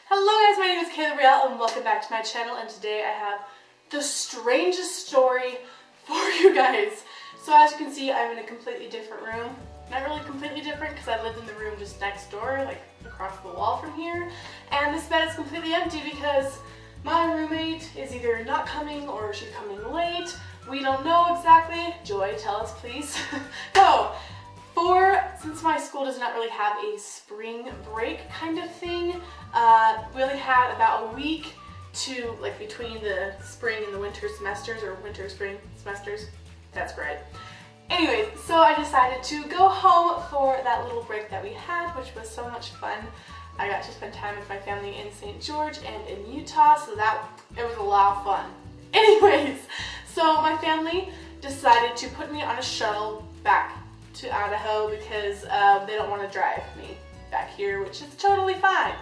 Hello guys, my name is Kayla Reall and welcome back to my channel, and today I have the strangest story for you guys. So as you can see, I'm in a completely different room. Not really completely different because I lived in the room just next door, like across the wall from here. And this bed is completely empty because my roommate is either not coming or she's coming late. We don't know exactly. Joy, tell us please. Since my school does not really have a spring break kind of thing, we only had about a week to between the spring and the winter semesters, or winter spring semesters. That's great. Anyways, so I decided to go home for that little break that we had, which was so much fun. I got to spend time with my family in St. George and in Utah, so it was a lot of fun. Anyways, so my family decided to put me on a shuttle back to Idaho because they don't want to drive me back here, which is totally fine.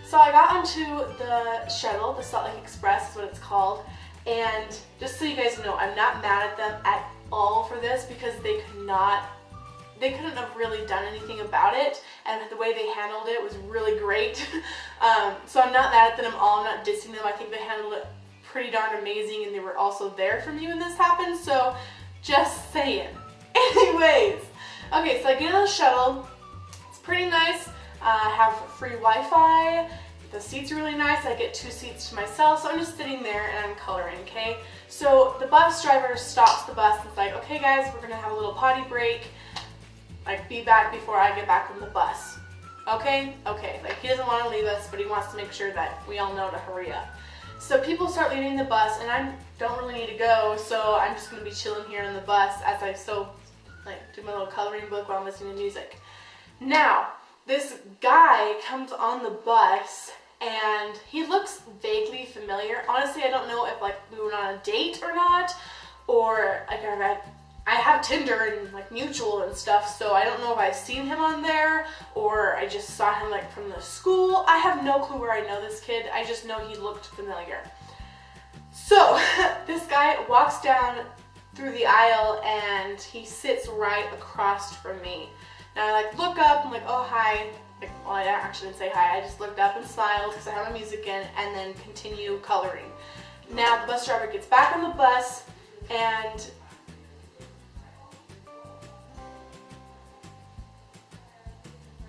So I got onto the shuttle, the Salt Lake Express is what it's called, and just so you guys know, I'm not mad at them at all for this because they couldn't have really done anything about it, and the way they handled it was really great. So I'm not mad at them at all, I'm not dissing them. I think they handled it pretty darn amazing, and they were also there for me when this happened, so just saying. Anyways, okay, so I get on the shuttle. It's pretty nice. I have free Wi-Fi. The seats are really nice. I get 2 seats to myself, so I'm just sitting there and I'm coloring, okay? So the bus driver stops the bus and is like, okay guys, we're gonna have a little potty break. Be back before I get back on the bus. Okay? Okay. He doesn't want to leave us, but he wants to make sure that we all know to hurry up. So people start leaving the bus, and I don't really need to go, so I'm just gonna be chilling here on the bus as I do my little coloring book while I'm listening to music. Now, this guy comes on the bus and he looks vaguely familiar. Honestly, I don't know if we were on a date or not, or I have Tinder and mutual and stuff, so I don't know if I've seen him on there or I just saw him from the school. I have no clue where I know this kid. I just know he looked familiar. So this guy walks down through the aisle and he sits right across from me. Now I look up, I'm oh hi. Well, I actually didn't say hi, I just looked up and smiled because I had my music in, and then continue coloring. Now the bus driver gets back on the bus and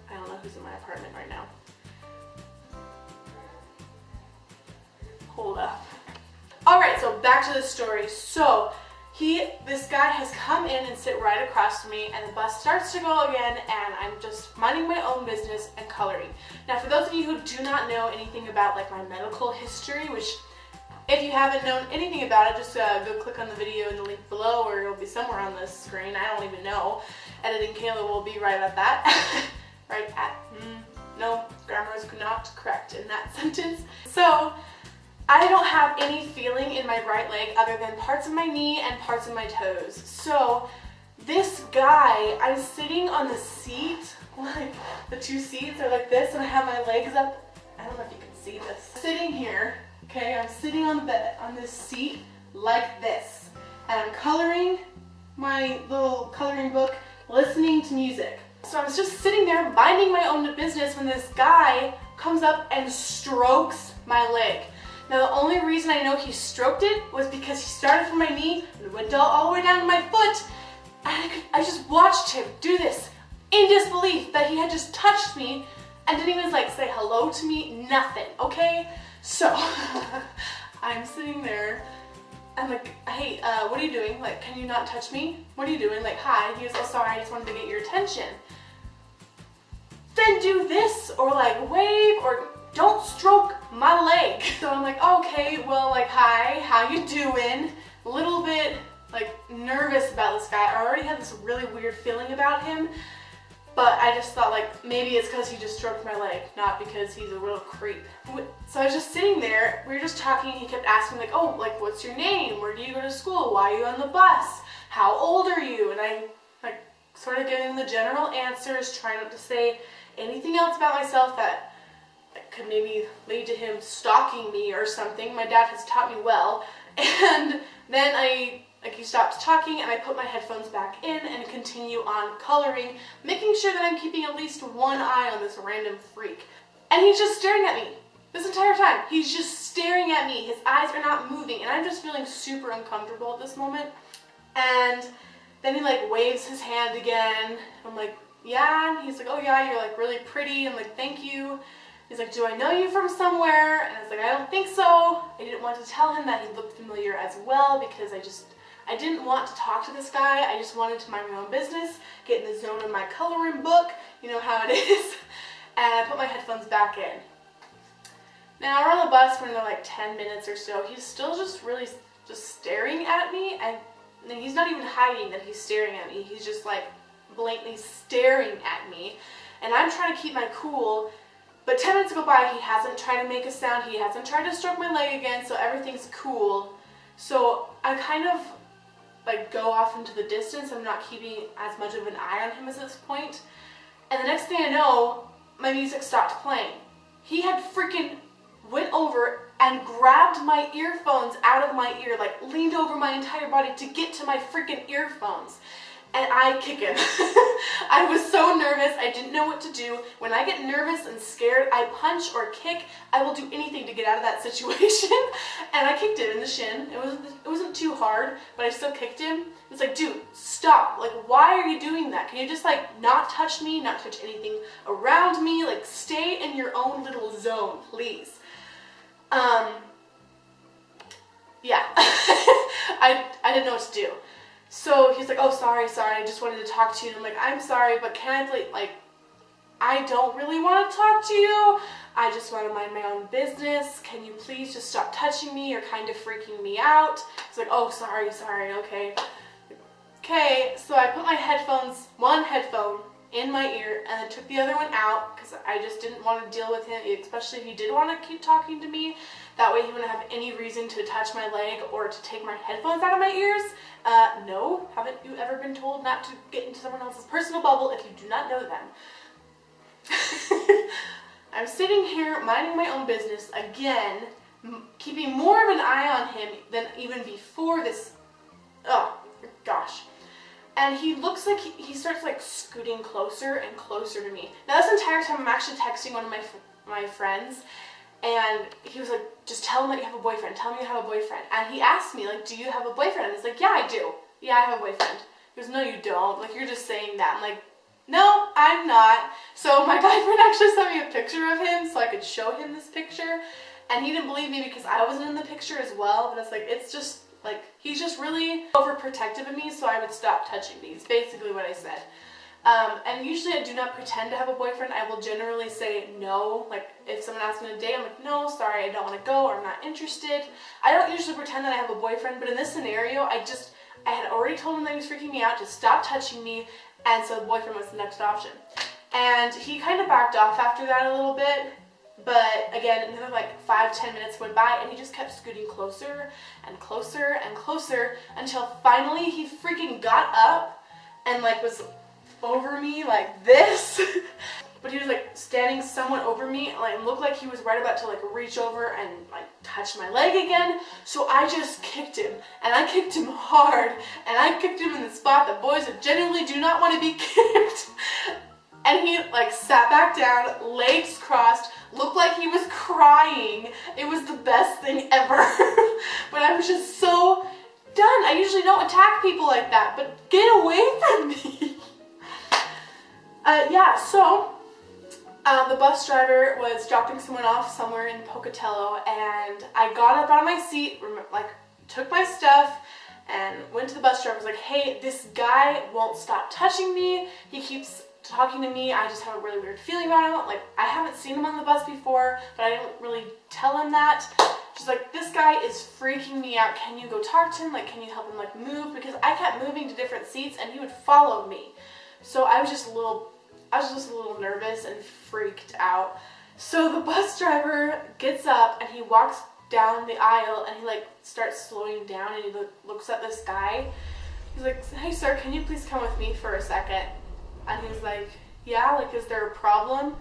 I don't know who's in my apartment right now. Hold up. Alright, so back to the story. So this guy has come in and sit right across from me, and the bus starts to go again, and I'm just minding my own business and coloring. Now, for those of you who do not know anything about my medical history, which if you haven't known anything about it, just go click on the video in the link below, or it'll be somewhere on the screen. I don't even know. Editing Kayla will be right at that. No, grammar is not correct in that sentence. So I don't have any feeling in my right leg other than parts of my knee and parts of my toes. So this guy, I'm sitting on the seat, the 2 seats are like this, and I have my legs up. I don't know if you can see this. Sitting here, okay, I'm sitting on the bed, on this seat like this, and I'm coloring my little coloring book, listening to music. So I was just sitting there minding my own business when this guy comes up and strokes my leg. Now the only reason I know he stroked it was because he started from my knee and went all the way down to my foot, and I just watched him do this in disbelief that he had just touched me and didn't even say hello to me, nothing, okay? So I'm sitting there, I'm hey, what are you doing? Can you not touch me? What are you doing? Hi. He goes, oh sorry, I just wanted to get your attention. Then do this, or wave, or don't stroke my leg. So I'm okay, well, hi, how you doing? A little bit, nervous about this guy. I already had this really weird feeling about him, but I just thought, maybe it's because he just stroked my leg, not because he's a real creep. So I was just sitting there, we were just talking, he kept asking, what's your name? Where do you go to school? Why are you on the bus? How old are you? And I, sort of giving him the general answers, trying not to say anything else about myself that could maybe lead to him stalking me or something. My dad has taught me well. And then he stops talking and I put my headphones back in and continue on coloring, making sure that I'm keeping at least one eye on this random freak. And he's just staring at me. This entire time, he's just staring at me. His eyes are not moving, and I'm just feeling super uncomfortable at this moment. And then he like waves his hand again. I'm like, yeah. And he's like, oh yeah, you're like really pretty. I'm like, thank you. He's like, do I know you from somewhere? And I was like, I don't think so. I didn't want to tell him that he looked familiar as well because I didn't want to talk to this guy. I just wanted to mind my own business, get in the zone of my coloring book. You know how it is. And I put my headphones back in. Now we're on the bus for another like 10 minutes or so. He's still just really just staring at me, and he's not even hiding that he's staring at me. He's just like blatantly staring at me. And I'm trying to keep my cool, but 10 minutes go by, he hasn't tried to make a sound. He hasn't tried to stroke my leg again, so everything's cool. So I kind of like go off into the distance. I'm not keeping as much of an eye on him at this point. And the next thing I know, my music stopped playing. He had freaking went over and grabbed my earphones out of my ear, like leaned over my entire body to get to my freaking earphones. And I kick him. I was so nervous, I didn't know what to do. When I get nervous and scared, I punch or kick. I will do anything to get out of that situation. And I kicked him in the shin. It wasn't too hard, but I still kicked him. It's like, dude, stop. Like, why are you doing that? Can you just like not touch me, not touch anything around me? Like, stay in your own little zone, please. Yeah. I didn't know what to do. So he's like, oh, sorry, I just wanted to talk to you. And I'm like, I'm sorry, but can I please, like, I don't really want to talk to you. I just want to mind my own business. Can you please just stop touching me? You're kind of freaking me out. He's like, oh, sorry, okay. Okay, so I put my headphones, one headphone in my ear, and then took the other one out because I just didn't want to deal with him, especially if he did want to keep talking to me. That way he wouldn't have any reason to touch my leg or to take my headphones out of my ears. No, haven't you ever been told not to get into someone else's personal bubble if you do not know them? I'm sitting here minding my own business again, keeping more of an eye on him than even before this. Oh, gosh. And he looks like he starts like scooting closer and closer to me. Now this entire time I'm actually texting one of my friends, and he was like, just tell him that you have a boyfriend. Tell him you have a boyfriend. And he asked me, like, do you have a boyfriend? And he's like, yeah, I do. Yeah, I have a boyfriend. He goes, no, you don't. Like, you're just saying that. I'm like, no, I'm not. So my guy friend actually sent me a picture of him so I could show him this picture. And he didn't believe me because I wasn't in the picture as well. But it's like, it's just, like, he's just really overprotective of me, so I would stop touching me. It's basically what I said. And usually I do not pretend to have a boyfriend. I will generally say no. Like, if someone asks me on a date, I'm like, no, sorry, I don't want to go, or I'm not interested. I don't usually pretend that I have a boyfriend, but in this scenario, I had already told him that he was freaking me out to stop touching me, and so the boyfriend was the next option. And he kind of backed off after that a little bit, but again, another like 5-10 minutes went by, and he just kept scooting closer and closer and closer until finally he freaking got up and like was over me like this. But he was like standing somewhat over me, and like looked like he was right about to like reach over and like touch my leg again. So I just kicked him, and I kicked him hard, and I kicked him in the spot that boys generally do not want to be kicked. And he like sat back down, legs crossed, looked like he was crying. It was the best thing ever. But I was just so done. I usually don't attack people like that, but get away from me. Yeah, so the bus driver was dropping someone off somewhere in Pocatello, and I got up out of my seat, like took my stuff, and went to the bus driver. I was like, hey, this guy won't stop touching me. He keeps talking to me. I just have a really weird feeling about him. Like, I haven't seen him on the bus before, but I didn't really tell him that. She's like, this guy is freaking me out. Can you go talk to him? Like, can you help him like move? Because I kept moving to different seats, and he would follow me. So I was just a little nervous and freaked out. So the bus driver gets up and he walks down the aisle, and he like starts slowing down, and he looks at this guy. He's like, hey sir, can you please come with me for a second? And he was like, yeah, like, is there a problem?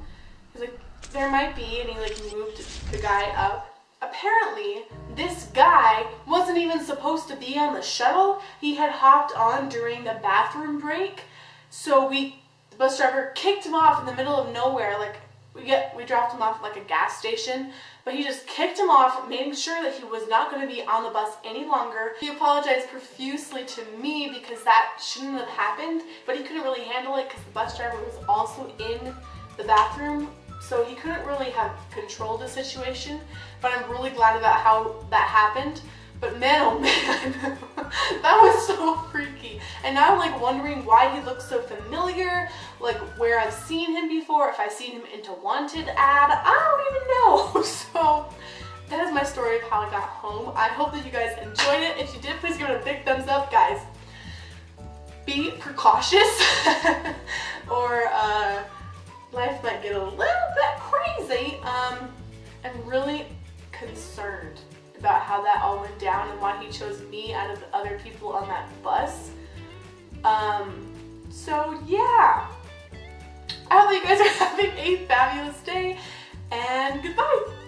He's like, there might be. And he like moved the guy up. Apparently this guy wasn't even supposed to be on the shuttle. He had hopped on during the bathroom break. So the bus driver kicked him off in the middle of nowhere, like We dropped him off at like a gas station, but he just kicked him off, making sure that he was not going to be on the bus any longer. He apologized profusely to me because that shouldn't have happened, but he couldn't really handle it because the bus driver was also in the bathroom, so he couldn't really have controlled the situation. But I'm really glad about how that happened. But man, oh man, that was so freaky. And now I'm like wondering why he looks so familiar, like where I've seen him before, if I've seen him into Wanted ad, I don't even know. So that is my story of how I got home. I hope that you guys enjoyed it. If you did, please give it a big thumbs up, guys. Be precautious or life might get a little bit crazy. I'm really concerned about how that all went down and why he chose me out of the other people on that bus. So yeah, I hope that you guys are having a fabulous day, and goodbye.